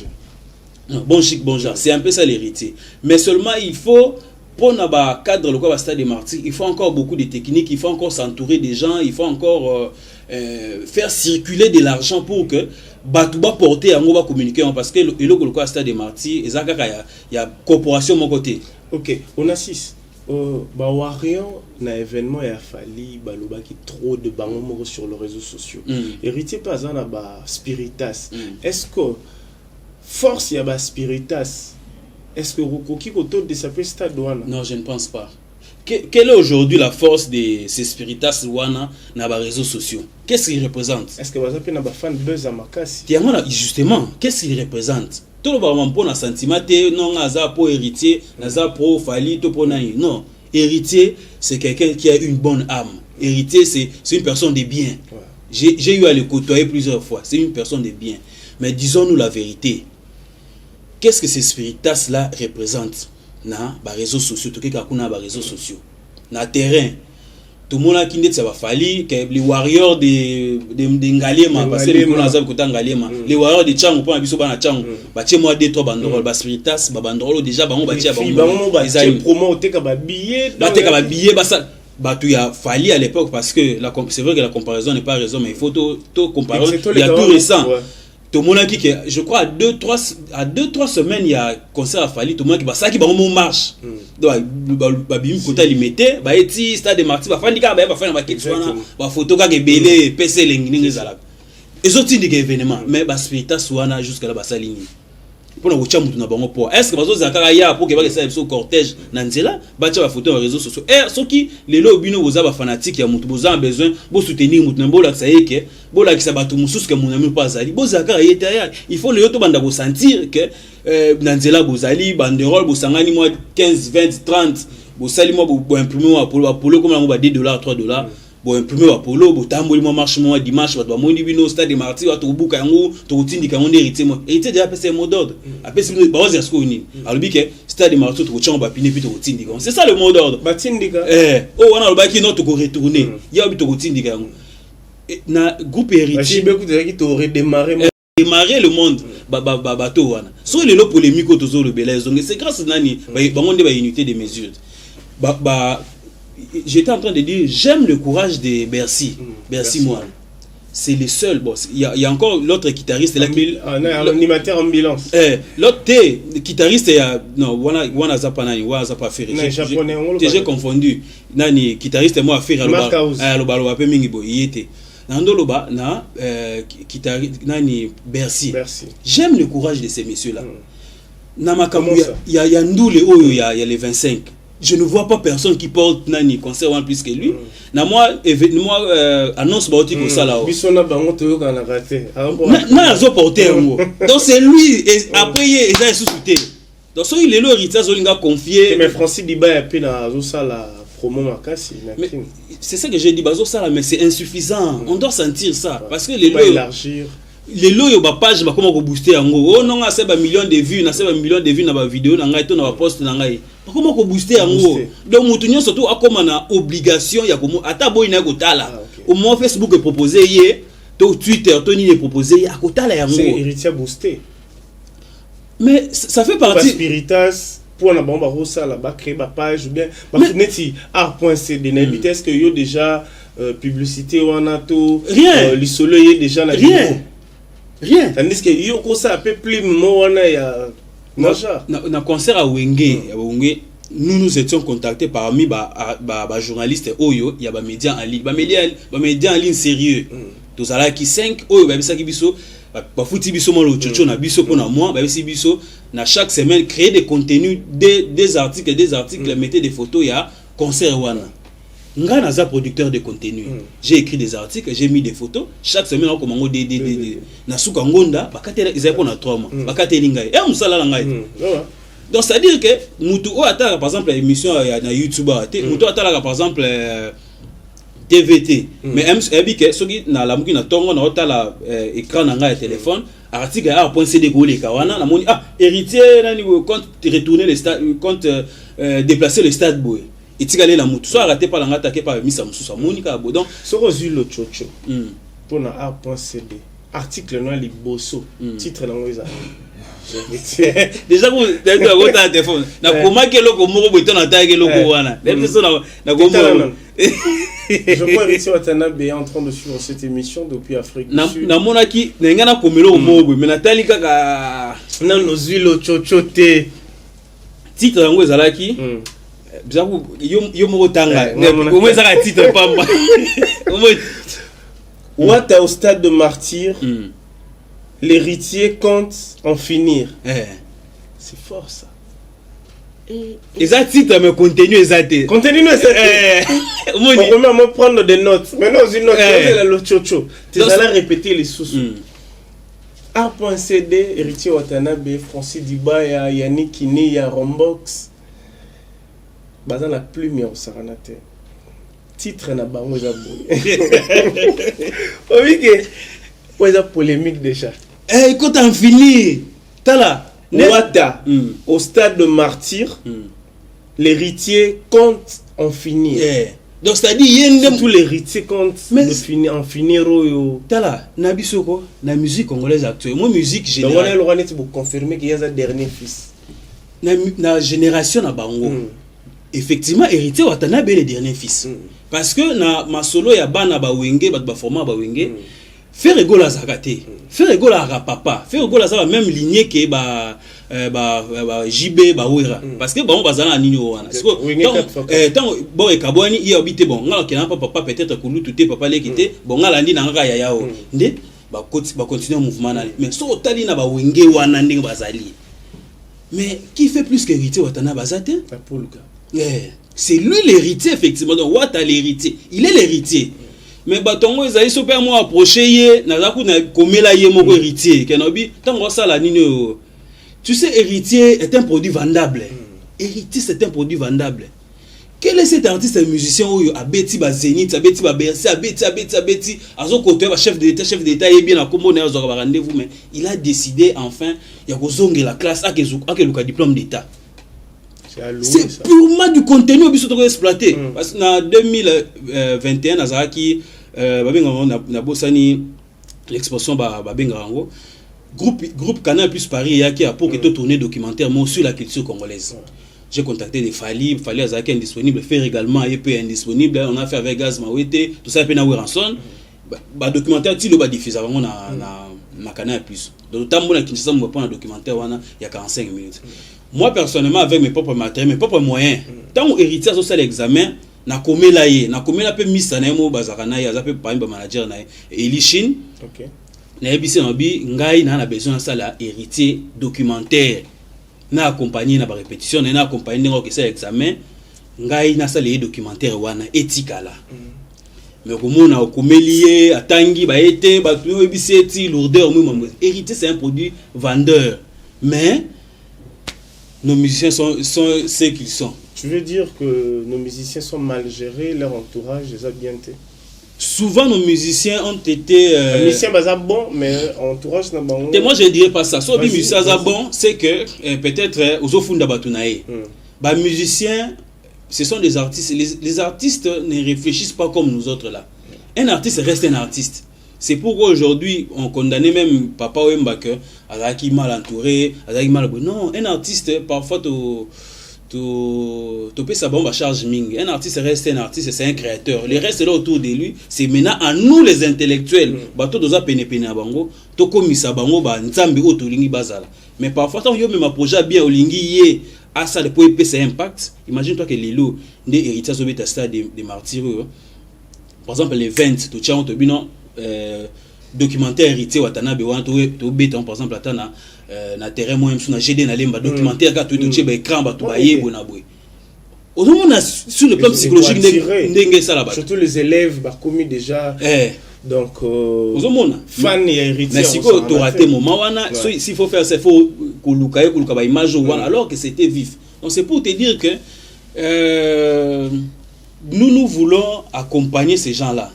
bon chic bon genre c'est un peu ça l'héritier mais seulement il faut pour na cadre le quoi Stade de Martyrs il faut encore beaucoup de techniques il faut encore s'entourer des gens il faut encore faire circuler de l'argent pour que Batouba porter en va communiquer parce que le quoi Stade de Martyrs il y a corporation mon côté. OK, on assiste ba warion na événement ya fali baloba qui trop de bango sur les réseaux sociaux. Héritier pas na ba spiritas. Est-ce que force ya ba spiritas est-ce que Rokoki autour de sa Stade douane? Non, je ne pense pas. quelle est aujourd'hui la force de ces spiritas wana na ba réseaux sociaux? Qu'est-ce qu'ils représentent? Est-ce que vous avez un fan buzz à Makassi? Justement, qu'est-ce qu'ils représentent? Tout le monde pour un sentiment, non, naza pour héritier, naza pour fali, tout pour naï. Non, héritier, c'est quelqu'un qui a une bonne âme. Héritier, c'est une personne de bien. Ouais. J'ai eu à le côtoyer plusieurs fois. C'est une personne de bien. Mais disons-nous la vérité. Qu'est-ce que ces spiritas-là représentent? Na ba réseaux sociaux, tout cas kuna ba réseaux sociaux. Na terrain, tout le monde a qui n'est pas fallu que les warriors de Ngaliema parce que les gens ont côté Ngaliema, les warriors de Chango pour biso bana Chango, ba tie moi 2-3 banderole, ba spiritas, ba banderole déjà bango ba tie bango. Ba tie promo te ka ba billet, ba te ka ba billet ba ça. Bah tu as fallu à l'époque parce que c'est vrai que la comparaison n'est pas raison, mais il faut tout comparer. Il y a tout récent. Tout le monde a dit que je crois à 2-3 semaines il y a concert à Fali, tout le monde qui va ça qui va au marche. Donc bah bim côté limité, bah eti stade de Martyr, bah fandi ka bah faire na quelque chose bah photo ka belé PC lengi zala. Les autres indiquent événement, mais bah spirita soana jusqu'à la basa ligne. Pour na kocha mutu na bango po. Est-ce que bazo zakara ya pour que ba ça so cortège na nzela, ba tia ba photo sur les réseaux sociaux. Ce qui les lobino boza ba fanatique ya mutu boza besoin bo soutenir mutu na bola ça yeke, bola ki sa batu mususu ke munami pas zali. Bo zakara yete ya. Il faut le yoto banda bo sentir que na nzela bozali banderole bo sangani moi 15, 20, 30 bo sali moi bo imprimer Apollo comme on va $2, $3. Bon imprimer Apollo bo tamboli moi marche moi dimanche ba mondi bino stade de Martyr wa to buka yango to tindika on héritier moi héritier déjà passé mot d'ordre après c'est ba ozi asko ni alobi ke stade de Martyr to chamba pine puis to tindika c'est ça le mot d'ordre ba tindika wana lo ba ki no to ko retourner ya obi to tindika yango na groupe héritier ba ku de ki to redémarrer le monde bato wana so le lo polémique to zo le belez donc c'est grâce nani ba monde ba unité de mesures j'étais en train de dire, j'aime le courage de Bercy. Bercy moi. C'est le seul. Bon, il y a encore l'autre guitariste là. L'animateur ambulance. L'autre guitariste, non, wana zapana, wana zapa ferry. J'ai confondu. Nani guitariste moi faire alors peu mingi bo yete. Nando loba na guitariste nani Bercy. J'aime le courage de ces messieurs là. Na makambu il y a Ndoule oyo il y a les 25. Je ne vois pas personne qui porte nani concert en plus que lui. Na moi annonce baoti ko sala. Bisona bango to ka na raté. Na zo porter ngo. Donc c'est lui et après il est sous-souté. Donc so il est le héritier zolinga confié. Mais Francis Diba et puis na zo sala promo Makassi. C'est ça que j'ai dit bazo sala mais c'est insuffisant. On doit sentir ça parce que les lois élargir les loyo ba page ba comment ko booster yango. Oh non a c'est ba millions de vues, na c'est ba millions de vues na ba vidéo na ngai to na ba post na ngai. Comment ko booster yango? Donc mutunyo surtout a comme na obligation ya ko ata boy na ko tala. Au moins Facebook est proposé hier, to Twitter to ni est proposé à ko tala yango. C'est héritier boosté. Mais ça fait partie spiritas pour na bomba rosa là ba créer ba page ou bien ba neti art.cd na vitesse que yo déjà publicité wana to l'isolo est déjà na rien. Tandis que yo ko ça peu plus mo wana ya na concert à Wenge, nous étions contactés parmi ba journalistes oyo ya ba médias en ligne. Ba médias en ligne sérieux. Tous ala qui 5 oyo ba bisa ki biso ba futi biso mo lo chocho na biso pona moi ba bisi biso na chaque semaine créer des contenus des articles mettez des photos ya concert wana. Nga naza producteur de contenu. J'ai écrit des articles, j'ai mis des photos. Chaque semaine on commence des na suka ngonda bakatela izai pona 3 mois. Bakateli ngai. Et musala la ngai. Donc ça veut dire que mutu o atala par exemple émission na YouTube mutu atala par exemple TVT. Mais MSBK soki na la muki na tongo na otala écran na ngai téléphone article a.cd golé kawana na moni héritier nani compte retourner le stade compte déplacer le stade boy. Et tu la mutu soit raté par la attaqué par misa mususa monika bodon so rezulo chocho pour na art.cd article no li bosso titre na ngoza déjà vous d'accord votre téléphone na comment que loko moko boito na taille loko wana même ça na gomo je crois que Watanabe est en train de suivre cette émission depuis Afrique du Sud na monaki na ngana komelo moko mais na tali kaka na nozulo chocho te titre na ngoza laki bizarre yo moko tanga au moins ça titre pamba Ouata au stade de Martyr l'héritier compte en finir. C'est fort ça. Et ça titre mais contenu exact. Contenu c'est on va prendre des notes. Maintenant une note le chocho. Tu vas répéter les sous. A.CD Héritier Watanabe, Francis Dibaya, Yannick Kini, ya Rombox. Bazan la plume ya Osaranate. Titre na bango za boy. Oui que ouais polémique déjà. Écoute en fini. Tala Ouata, au stade de martyr, l'héritier compte en finir. Donc c'est-à-dire tous les héritiers comptent en finir. Tala, Nabisoko, la musique congolaise actuelle, moi musique générale. Donc on est pour confirmer qu'il y a un dernier fils. La génération na bango. Effectivement, héritier Watanabe le dernier fils. Parce que na ma solo ya bana ba wenge, ba format ba wenge. Faire rigolo à Zakate, faire rigolo à Rapapa, faire rigolo à ça même lignée que JB Bawira. Parce que bon, bazana à Nino wana. Tant bon et Kabouani il habité bon. Ngala qui n'a pas papa peut-être que tout est papa l'équité. Bon ngala ndi na nga ya yao. Ndé ba continuer mouvement na. Mais so tali na ba wenge wana ndenge bazali. Mais qui fait plus qu'héritier Watana Bazate? C'est lui l'héritier effectivement. Donc Wata l'héritier. Il est l'héritier. Mais batongo ezali so pe moi approcher ye na ku na komela ye moko héritier kenobi tango ça la nino. Tu sais héritier est un produit vendable. Héritier c'est un produit vendable. Quel est cet artiste et musicien où abeti ba Zénith abeti ba Bercy abeti azo côté ba chef d'état et bien na kombo na zo ba rendez-vous mais il a décidé enfin ya ko zonge la classe akeluka diplôme d'état. C'est purement du contenu au biso to exploiter parce que en 2021 Azaki na bosani l'exposition babengango groupe Canal plus Paris yaki pour que tu tourner documentaire sur la culture congolaise. J'ai contacté des Fali Azaki indisponible, faire également EP indisponible, on a fait avec Gaz Mawete, tout ça pe na Weranson. Ba documentaire ti le ba diffuser avant na Canal plus. Donc tant mon Kinshasa me prend un documentaire wana il y a 45 minutes. Moi personnellement avec mes propres matériels, mes propres moyens, tant que héritier à ça l'examen, na komela ye, na komela pe misa na mo bazarana ya zape pa manager na Elishin. OK. Na ebisi na bi ngai na besoin ça la héritier documentaire. Na accompagner na ba répétition, na accompagner ngo que ça examen, ngai na ça les documentaire wana etikala. Mais comment on a komelié atangi ba été ba to ebisi eti lourdeur moi héritier c'est un produit vendeur. Mais nos musiciens sont ceux qu'ils sont. Tu veux dire que nos musiciens sont mal gérés, leur entourage les a bien été? Souvent nos musiciens ont été les musiciens sont bons mais entourage n'a pas bon. Moi je ne dirais pas ça. Soit les musiciens sont bons, c'est que peut-être aux ofunda batunae. Bah musiciens ce sont des artistes, les artistes ne réfléchissent pas comme nous autres là. Un artiste reste un artiste. C'est pourquoi aujourd'hui on condamnait même Papa Wemba que Azaki mal entouré, Azaki mal. Non, un artiste parfois tu peux sa bombe à charge ming. Un artiste reste un artiste, c'est un créateur. Le reste là autour de lui, c'est maintenant à nous les intellectuels. Bato doza pene pene bango, to komisa bango ba nzambi otolingi bazala. Mais parfois tant yo même un projet bien olingi yé à ça de pour épais impact. Imagine-toi que les lots des héritiers au bêta stade des martyrs. Par exemple les 20 tu tiens on te binon documentaire héritier Watanabe wan to bêta par exemple atana na terrain moi sur na GD na lemba documentaire ka to tche ba écran ba to ba yebo na boy. Au moins sur le plan psychologique ndenge ça là-bas. Surtout les élèves ba commis déjà donc fan et héritier. Mais si ko to raté moment wana s'il faut faire c'est faut kuluka ba image wana alors que c'était vif. Donc c'est pour te dire que nous voulons accompagner ces gens-là.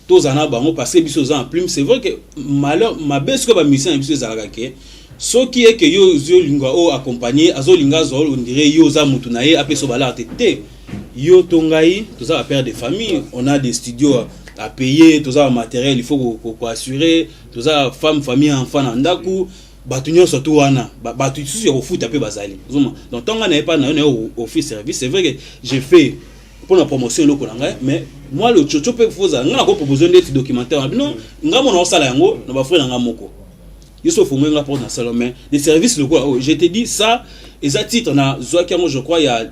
Tous en a parce que biso en plume, c'est vrai que malheur ma baisse que ba musicien biso zalaka ce qui est que yo linga o accompagner azo linga zol on dirait yo za mutu na ye après so bala tete yo tongai tous a père de famille, on a des studios à payer, tous a matériel il faut ko assurer, tous a femme famille enfant na ndaku batunyo surtout wana batu susu yo foot après bazali donc tonga na pas na office service. C'est vrai que j'ai fait pour la promotion loko nanga mais moi le chocho pe foza nga ko proposer des documentaires non nga mona osala yango na ba frère nga moko yiso fongo nga pour na salon mais les services locaux je te dis ça et ça titre na zoaki moi je crois il y a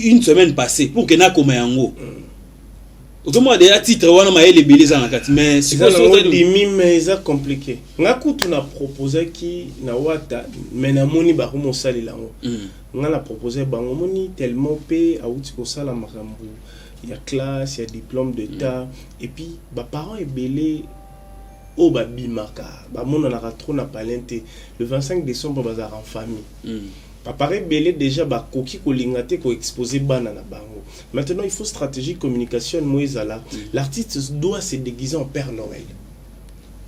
une semaine passée pour que na koma yango Comment déjà titre wana ma ele beleza na kati mais c'est ça demi mais ça compliqué ngaku tu na proposé qui na wata mais na moni ba ko sali lango nga na proposé bango moni tellement pe auti ko sala makambo il y a classe il y a diplôme d'état et puis ba parents est belé au ba bimaka ba mona na trop na palente le 25 décembre bazar en famille pareil belé déjà ba koki ko lingate ko exposer bana na bango. Maintenant il faut stratégie communication moizala. L'artiste doit se déguiser en Père Noël.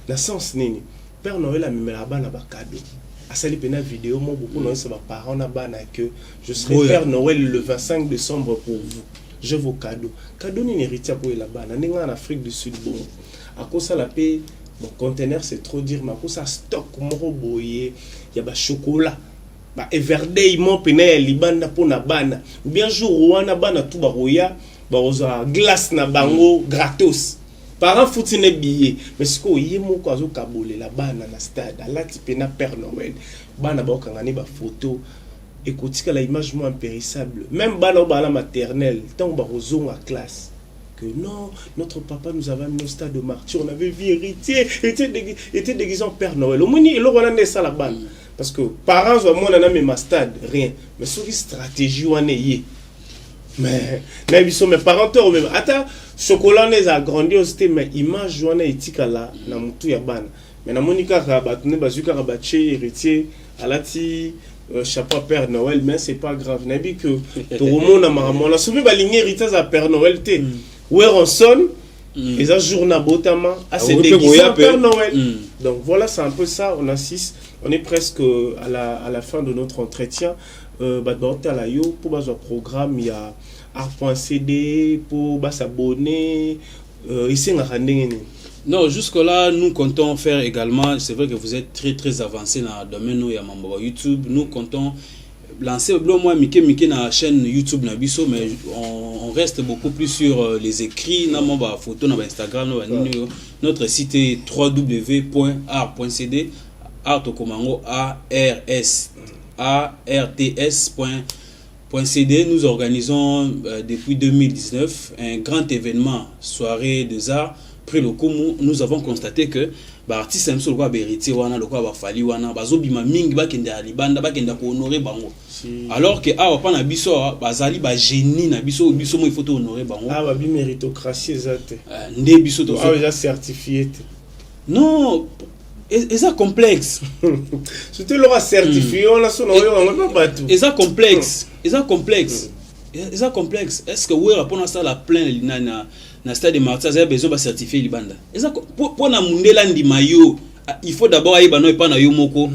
La sens nini. Père Noël a mis la bana ba cadeau. A sali pena vidéo mo beaucoup non c'est ba parents na bana que je serai Père Noël le 25 décembre pour vous. Je vos cadeaux. Cadeau ni héritier pour la bana. Ninga en Afrique du Sud bon. À cause ça la paix bon conteneur c'est trop dire mais à cause ça stock moro boyer, il y a ba chocolat. Ba everday mon pena libanda pona bana ou bien jour wana bana tout ba roya ba oza glace na bango gratos parents foutine billet mais ce ko yemo ko azo kabole la bana na stade alati pena Père Noël bana ba okangani ba photo écoute la image moins impérissable même bana ba la maternelle tant ba rozonga classe que non notre papa nous avait amené au stade de martyr on avait vu héritier était déguisé en Père Noël au moins il aura né ça la bana. Parce que parents sont moi dans même stade rien mais sur une stratégie on est mais là ils sont mes parents même attends chocolat les a grandiosité mais image on est éthique là na mutu ya bana mais na monika rabatne bazuka rabache héritier alati chapeau Père Noël mais c'est pas grave nabi que tout le monde a maman la soubi baligné héritier à Père Noël té où on sonne et ça journée botama à se déguiser en Père Noël. Donc voilà c'est un peu ça on assiste. On est presque à la fin de notre entretien. Pour un programme, il y a art.cd, pour s'abonner. Non, jusque-là, nous comptons faire également. C'est vrai que vous êtes très très avancé dans le domaine de YouTube. Nous comptons lancer au moins Mickey dans la chaîne YouTube Nabiso, mais on reste beaucoup plus sur les écrits, photos, Instagram. Notre site est www.art.cd. Art au Comango arts.cd. Nous organisons depuis 2019 un grand événement, soirée des arts. Après le Komu, nous avons constaté que artistes aiment sur le héritier wana le quoi fali wana bazobima mingi bakenda libanda bakenda ko honorer bango alors que awa pa na biso bazali ba génie na biso mo il faut honorer bango ba bi méritocratie exacte ndé biso to déjà certifié non et ça complexe c'était leur certifié on a son on pas battu et ça complexe est-ce que ouais répondre à ça la plein na stade de Martyrs avez besoin de certifier libanda et ça pour na mundela ndi mayo il faut d'abord aller bano et pas na yo moko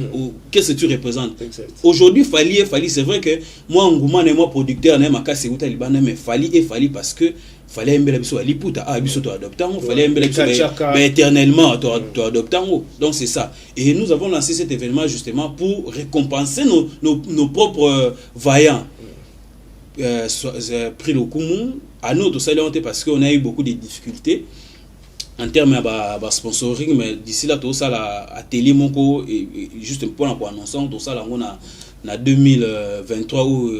qu'est-ce que tu représentes aujourd'hui fali c'est vrai que moi nguma et moi producteur na makasi uta libanda mais fali parce que fallait mbela biso aliputa biso to adoptango fallait mbela biso éternellement to adoptango donc c'est ça et nous avons lancé cet événement justement pour récompenser nos propres vaillants pris le Koumou à nous tout ça parce qu'on a eu beaucoup de difficultés en termes de sponsoring mais d'ici là tout ça la télé moko et juste pour annoncer tout ça là on a 2023 où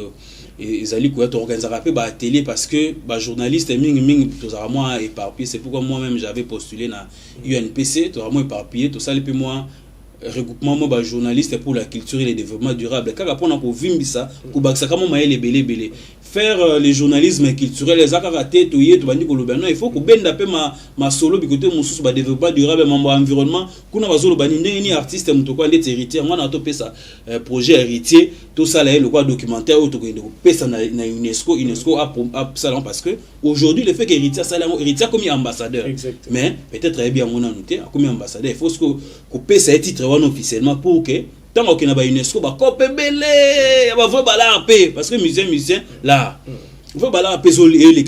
ils allaient quoi organiser rappel à télé parce que journaliste ming tout ça moi éparpillé c'est pourquoi moi-même j'avais postulé na UNPC tout vraiment éparpillé tout ça et puis moi regroupement moi journaliste pour la culture et le développement durable quand on a pour vimbisa ko baksa kama maele belé faire le journalisme culturel les akaraté to yeto bandi ko lobana il faut ko benda pe ma solo bikote mususu ba développement durable mambo environnement kuna bazolo bani ni artiste mutoko ande héritier moi na to pesa projet héritier tout ça là le quoi documentaire to ko pesa na UNESCO a ça parce que aujourd'hui le fait que héritier ça là héritier comme ambassadeur mais peut-être bien on a noté comme ambassadeur il faut que pesa titre officiellement pour que tant qu'on a ba UNESCO ba kopebele ba vo bala pe parce que musicien là vo bala pe zo les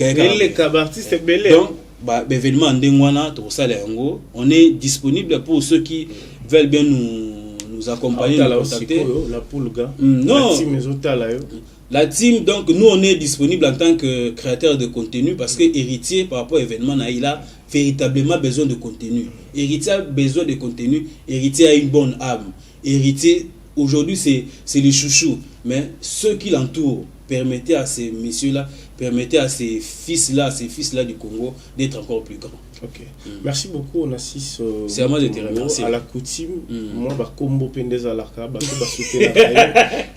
artistes belé donc événement ndengwana to ça yango on est disponible pour ceux qui veulent bien nous accompagner nous contacter la poulga non la team donc nous on est disponible en tant que créateur de contenu parce que héritier par rapport à événement il a véritablement besoin de contenu. Héritier a besoin de contenu. Héritier a une bonne âme. Héritier aujourd'hui c'est le chouchou. mais ceux qui l'entourent permettaient à ces messieurs-là, permettaient à ces fils-là du Congo d'être encore plus grands. Ok. Merci beaucoup, Onassis. C'est à moi de te remercier. À la coutume, moi, je combo pendez à l'arca,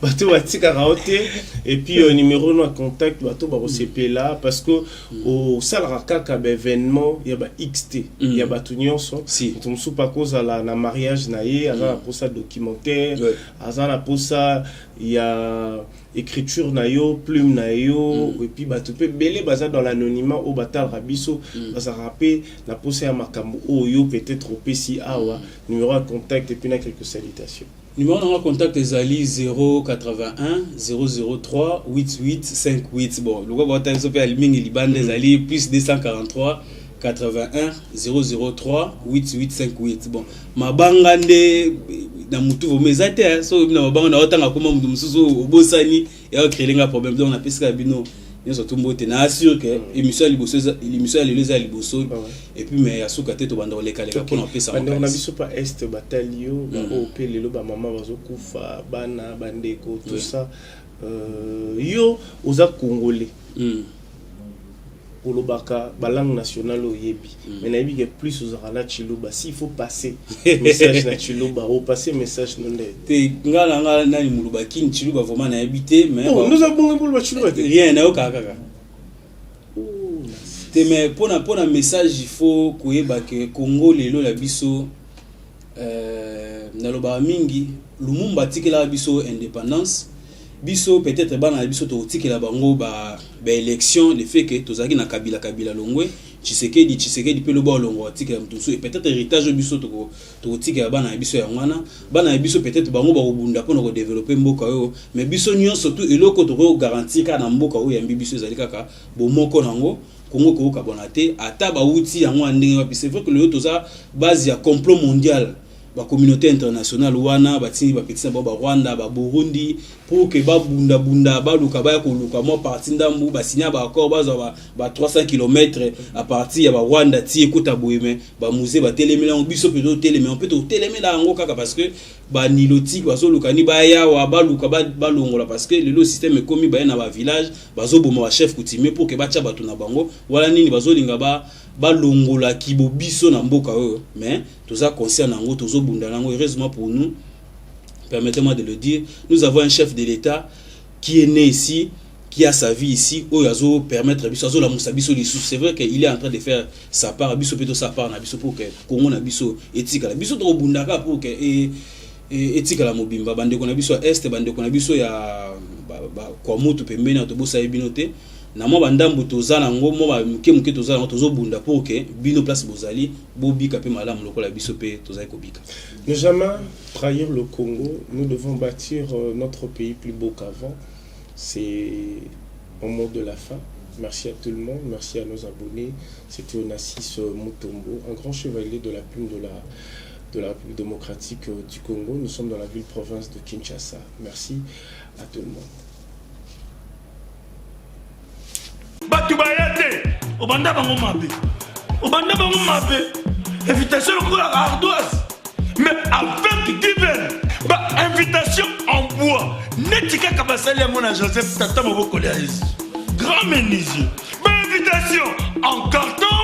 bateau batika raoté, et puis numéro de contact, bateau CP là, parce que au salaraka kaba événement, il y a XT, il y a batunion son, on sous pas cause à la mariage naïe, à la pour ça documentaire, à la pour ça il y a écriture naïo, plume naïo, et puis bateau peut belé bazar dans l'anonymat au batal rabiso, bazar rapé na posé à makambo oyo peut-être au PCI awa, numéro de contact et puis na quelques salutations. Numéro de contact est Ali 081 003 8858. Bon, le gars va t'en à Liming et Liban des Ali plus 243 81 003 8858. Bon, ma bangande na mutu vo mezate so na banga na otanga koma mutu mususu obosani et créer un problème donc on a pesca bino. Nous sommes tous na assure que l'émission les liboso et puis mais asuka teto banda oleka leka pour apesa on a biso pas est batalio ba opelelo ba mama bazokufa bana bandeko tout ça yo oza congolais Olobaka, balang national au yebi. Mais naïbi que plus aux arana chiluba. S'il faut passer message na chiluba, ou passer message non de. Te ngala nani muluba kin chiluba vraiment na habité mais. Oh, nous avons un boulot chiluba. Rien na okaka. Te mais pour un message il faut koyeba que Congo lelo la biso na loba mingi Lumumba tikela biso indépendance. Biso peut-être bana biso to tikela bango ba élection le fait que tozaki na kabila longwe Tshisekedi pe lo ba longo tikela mtusu et peut-être héritage biso to tikela bana biso ya ngwana bana biso peut-être bango ba obunda pona ko développer mboka yo mais biso nyon surtout eloko to ko garantir ka na mboka yo ya biso ezali kaka bomoko nango Congo ko ka bonate ata ba uti yango ndenge wa c'est vrai que le toza base ya complot mondial la communauté internationale wana batini ba petit ba Rwanda ba Burundi pour que ba bunda ba luka ba ko luka mo parti ndambu ba signa ba accord ba 300 km à partir ya ba Rwanda ti ekota boyeme ba musée ba telemela on biso peut telemela on peut telemela ngo kaka parce que ba niloti ba zo luka ni ba ya wa ba luka ba longola parce que le système ekomi ba na ba village ba zo boma ba chef coutumier pour que ba tia batu na bango wala nini ba zo linga ba longola kibo biso na mboka oyo mais tout ça concerne ngo tozo bunda nango heureusement pour nous permettez-moi de le dire nous avons un chef de l'État qui est né ici qui a sa vie ici oyo azo permettre biso azo la musabiso les sous c'est vrai qu'il est en train de faire sa part biso plutôt sa part na biso pour que Congo na biso etika la biso to bundaka pour que etika la mobimba bande ko na biso est bande ko na biso ya kwa mutu pembeni na to bosa ebinote na mo bandambu tozala ngo mo ba muke tozala ngo tozo bunda pour que bino place bozali bobika pe malamu lokola biso pe tozali kobika. Ne jamais trahir le Congo, nous devons bâtir notre pays plus beau qu'avant. C'est au mot de la fin. Merci à tout le monde, merci à nos abonnés. C'était Onassis Mutombo, un grand chevalier de la plume de la République démocratique du Congo. Nous sommes dans la ville-province de Kinshasa. Merci à tout le monde. Batu bayate obanda bango mabe invitation au la ardoise mais avec divin ba invitation en bois netika kabasali ya mona Joseph Tata Moboko Léaïs grand menuisier ba invitation en carton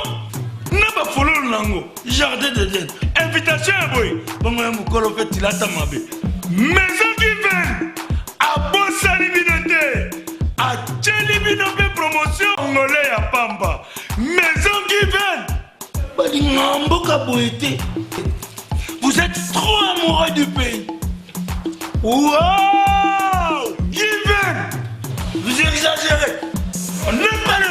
na ba fololo nango jardin de Dieu invitation ya boy bango ya mukolo fait tilata mabe maison divin a bosali binote a tcheli binote promotion ngolé ya pamba maison divin bali ngamboka boité. Vous êtes trop amoureux du pays. Wow! Given! Vous exagérez. On n'est pas le